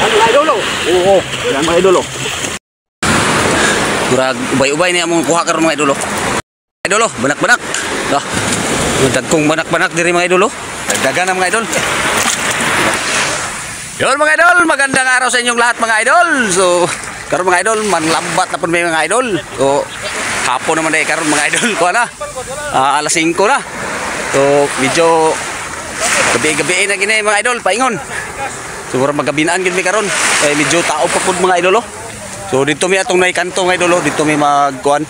Yan mga idol oh. Oo, yan mga idol oh. Murag ubay-ubay niya mong kuha karon mga idol oh. Idol oh, banak-banak. Dah. Dagkong banak-banak diri mga idol oh. Dagdagan na mga idol. Yon mga idol, magandang araw sa inyong lahat mga idol. So, karon mga idol, manlambat na pud may mga idol. So, hapon naman dai karon mga idol ko na. Alas 5 na. So, medyo gabi-gabi na gini mga idol, paingon. Siguro magabinaan gid mi karon. Kay medyo tao pa pud mga idol oh. So, dito mi atong nay kanto mga idol oh, dito mi magkuan.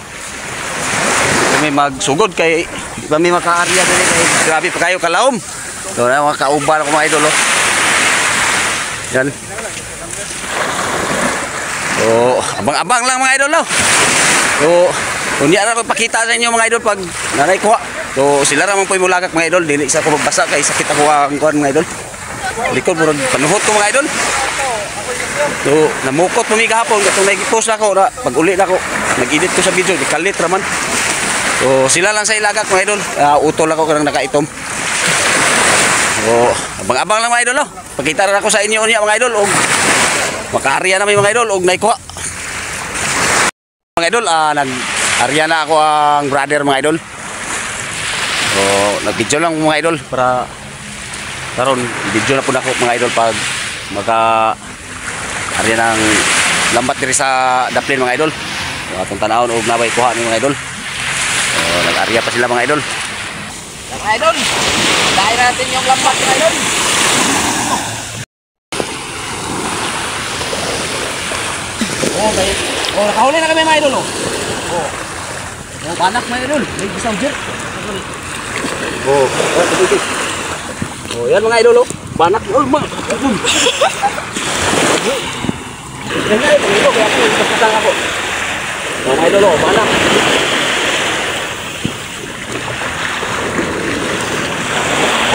May magsugod kay di pa may makaarya dili kay grabe pa kayo kalawom. So na mga kauban ako mga idol oh. Yan. So abang-abang lang mga idol oh. So unya ra ko pakita sa inyo mga idol pag nanay kuha. So sila ra man poy mulagak mga idol dili sa ko magbasa kay sakit ako ang kuan mga idol. Likod murag panuhot ko mga idol. So namukot pa mi gahapon katong nagi-post ako na pag uli na ako nag-edit ko sa video dikalit ra man. So sila lang sa ilagak mga idol. Utol ako kanang nakaitom. So abang-abang lang mga idol oh. Pakita ra ako sa inyo niya mga idol og makaarya na may mga idol og naikuha. Mga idol nag-arya na ako ang brother mga idol. So nag-video lang mga idol para karon video na pud ako mga idol pag arya ng lambat diri sa daplin mga idol. So atong tan-awon og nabay kuha ni mga idol. So, nag-arya pa sila mga idol. Mga idol, dahil natin yung lambat mga idol. Oh, may nakahuli na kami mga idol oh. Oh, banak mga idol. May isang jet. Oh, yan mga idol oh. Banak. Oh, mga. Yan nga ito, kaya ako nagpasang ako. Mga idol oh, banak.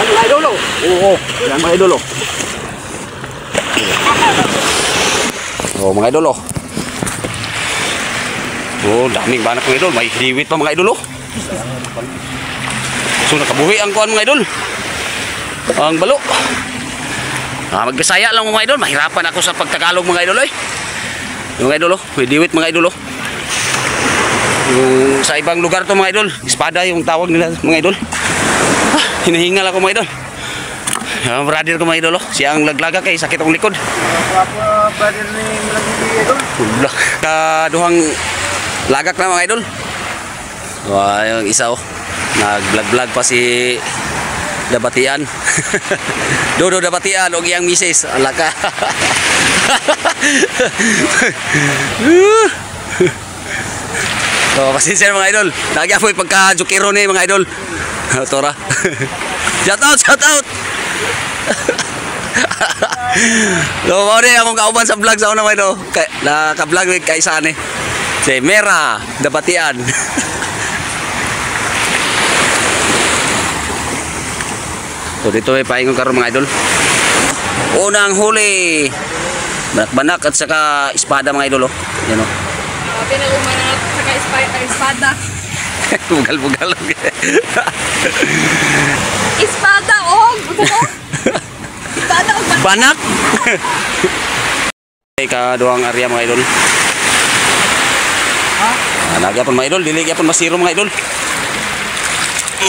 Mga idol oh. Oo, yan mga idol oh. Oh, mga idol oh. Oh, daming banak mga idol. May hiwit pa mga idol oh. So nakabuhi ang kuan mga idol. Ang balo. Magbisaya lang mga idol. Mahirapan ako sa pagtagalog mga idol eh. Yung mga idol oh, may hiwit mga idol oh. Yung sa ibang lugar to mga idol, espada yung tawag nila mga idol. Hinahingal ako mga idol. Yung brother ko mga idol oh. Siya ang laglaga kay sakit ang likod. Brother ni idol. Kaduhang lagak na mga idol. Yung isa oh. Nag-vlog pa si Dabatian. Dodo Dabatian og iyang misis. Alaka. So, pasensya mga idol. Nagyapoy pagka-jukiro ni mga idol. Tora. Shout out, shout out. So, mao ni akong kauban sa vlog sa una mga idol. Naka-vlog kay isa ni. Si Mera Dabatian. So, dito may paingon karon mga idol. Unang huli. Banak-banak at saka espada mga idol oh. Yan oh. Pinag-umanat saka espada. Bugal-bugal. Espada og espada og banak. Kaduhang arya mga idol. Ha? Nagyapon mga idol, dili gyapon masiro mga idol.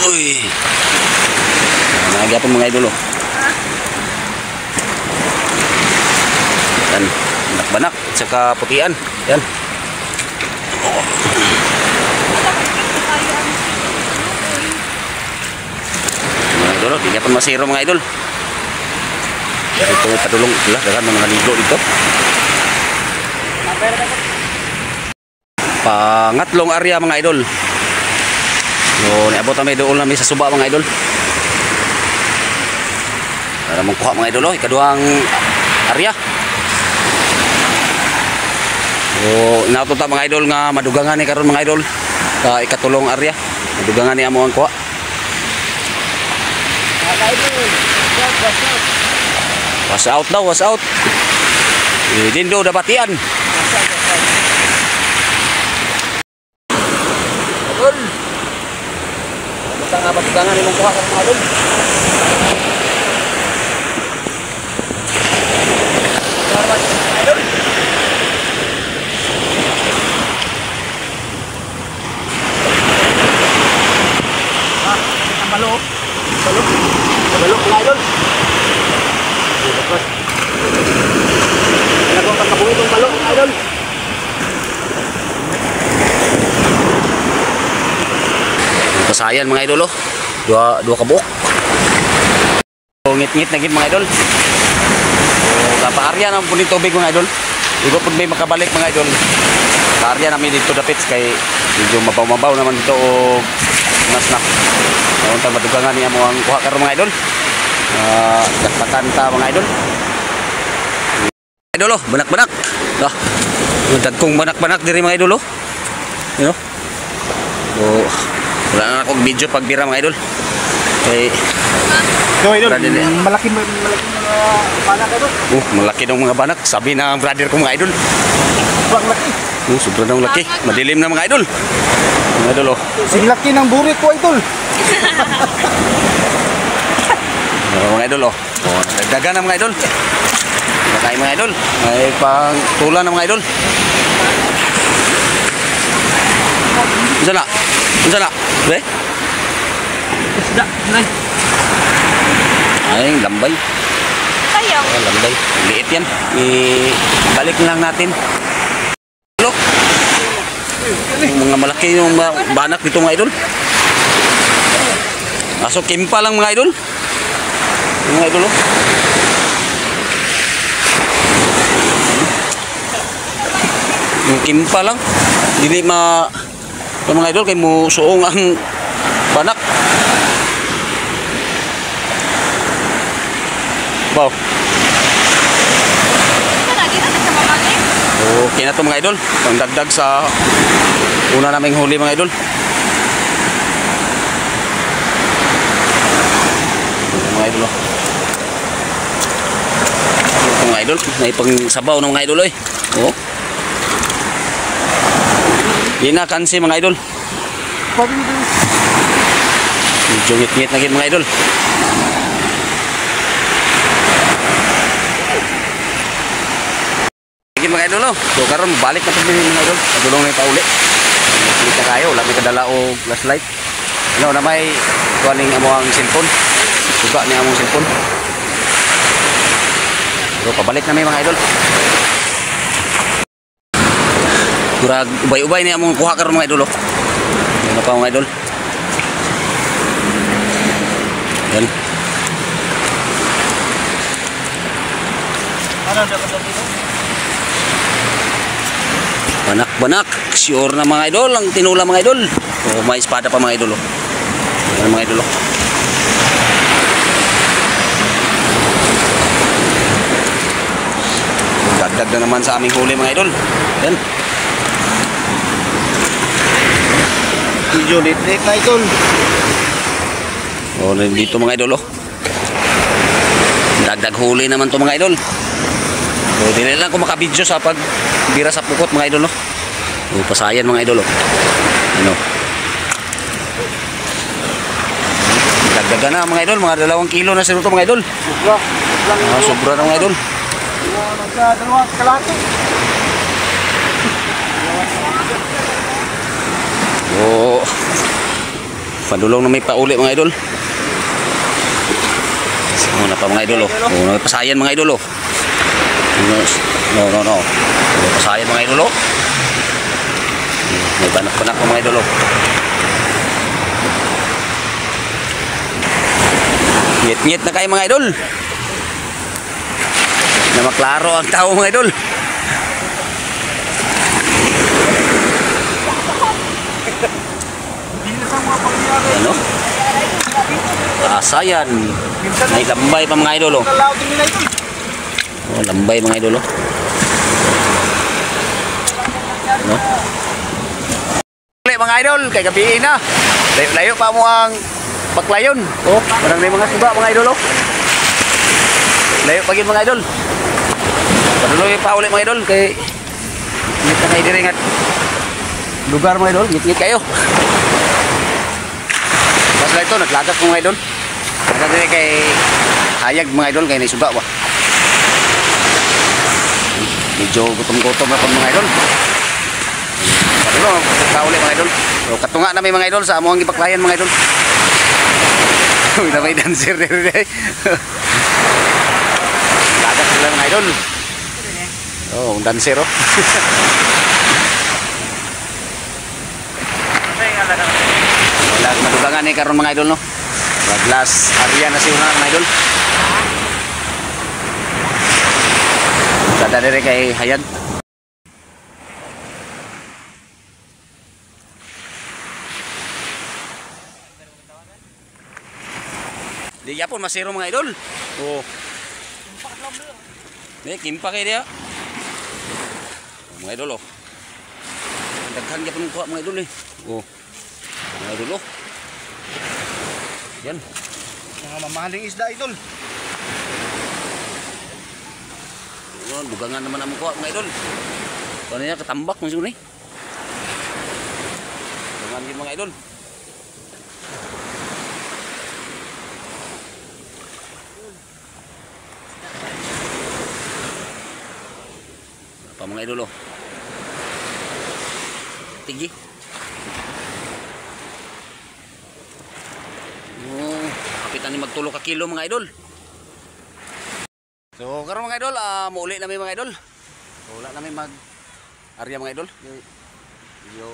Uy. Nagyapon mga idol oh. Yan, banak-banak saka putian. Yan. Mga idol, hindi pa masiro mga idol. Ito may padulong itulah, dagan mga ligo dito. Pangatlong area mga idol. So, niabot kami doon namin sa suba mga idol. Para mong kuha mga idol, ikaduhang area. So, inatuta mga idol nga madugangan ni karon mga idol. Ikatulong area. Madugangan ni amo ang kuha. Was out daw, was out. Dindo Dabatian. Idol. Basta nga madugangan imong kuha karon mga idol. Salamat. pasayan mga idol oh. Dua ka buok. So, ngit-ngit na gid mga idol. So, kapaarya naman po ni tubig mga idol. Igo po may makabalik mga idol. Kaarya namin dito dapit kay medyo mabaw-mabaw naman dito o na. Ngayon tayo madugangan niya mo ang kuha karon mga idol. Kanta mga idol. Idol oh, banak-banak. Dagkong banak-banak diri mga idol oh. You know? So, wala na akong video pagbira mga idol. Okay. So, idol, malaki mga banak idol. Malaki ng mga banak. Sabi na ang brother ko mga idol. Sobrang laki. Sobrang ng laki. Madilim na mga idol. Mga idol oh. Sing laki ng burik ko idol. Mga idol oh. Nagdaga na mga idol. Nakay mga idol. May pang tulan na mga idol. Unsa na? Unsa na? Be? Isda, nay. Ay, lambay. Sayang. Lambay. Liit yan. Ibalik lang natin. Look. Mga malaki yung banak dito mga idol. Aso kimpa lang mga idol. Mga idol oh. Yung kimpa lang. Dili mga idol kay mo suong ang banak. Wow. Okay na to mga idol. Ang dagdag sa una naming huli mga idol. Mga idol oh. Ito mga idol. May pang sabaw ng mga idol eh. Oh. Yan na kansi mga idol. Medyo ngit-ngit na mga idol. Mga idol oh. So karon balik na pud mga idol. Padulong na pauli. Kita kayo, labi kadala og flashlight. Ano na may kuaning amo ang cellphone. Suga ni among cellphone. So pabalik na may mga idol. Kurag ubay-ubay ni among kuha karon mga idol oh. Ano pa mga idol? Yan. Ano dapat dito? Banak-banak, sure na mga idol, ang tinula mga idol. O may espada pa mga idol oh. Ano mga idol oh. Dagdag na naman sa aming huli mga idol. Yan. Medyo lit-lit na idol. O dito mga idol oh. Dagdag huli naman to mga idol. So dili lang ko makabidyo sa pagbira sa pukot mga idol no. O pasayan mga idol oh. Ano? Dagdagan na mga idol, mga 2 kilo na sila to mga idol. Sobra na mga idol. Dalawang kalahati. O padulong na may pauli mga idol. O na pa mga idol oh. O pasayan mga idol oh. No. Pasayan mga idol oh. May banak-banak mga idol oh. Ngit-ngit na kayo mga idol. Na maklaro ang tao mga idol. Ano? Pasayan. May lambay pa mga idol oh. Oh, lambay mga idol oh. Ano? Mga idol, kay gabi na. Layo pa mo ang baklayon. Oh, parang may mga suga mga idol oh. Layo pa gid mga idol. Paduloy pa ulit mga idol kay ngit na kayo diringat lugar mga idol, ngit kayo. Basta ito, naglagak mga idol. Basta din kay hayag mga idol kay naisuga ba. Medyo gutom-gutom na mga idol. Paduloy pa ulit mga idol. So, katunga na may mga idol sa amuang gipaklayan mga idol. Uy, na may dancer din eh. Lagak sila mga idol. Oh, dancer oh. Wala madugangan ni karon mga idol no. Last area na siya mga idol. Sada dire kay Hayag. Di yapon masiro mga idol. Oh. Ni kimpa kay dia. Mga idol oh. Daghan gyapon kuha mga idol eh. Oh. Mga idol oh. Yan. Mga mamahaling isda, idol. Oh, dugangan naman ang kuha mga idol. Ano niya katambak mo siguro ni. Dugangan din mga idol. Apa mga idol oh. Tinggi. Oh, kapitan ni magtulo ka kilo mga idol. So karon mga idol, mauli na mga idol. Wala na mag area mga idol. Yo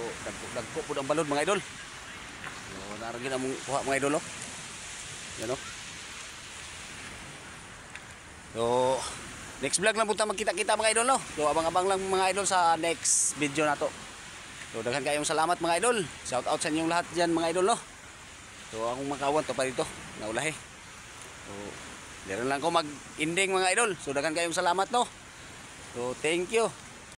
dagko pud ang balod mga idol. So naragin among kuha mga idol oh. Yan oh. So next vlog lang punta magkita-kita mga idol no. So abang-abang lang mga idol sa next video nato. So daghan kayong salamat mga idol. Shout out sa inyong lahat diyan mga idol no. So akong makawan to pa dito, naulahi. So diyan lang ko mag-ending mga idol. So daghan kayong salamat no. So thank you.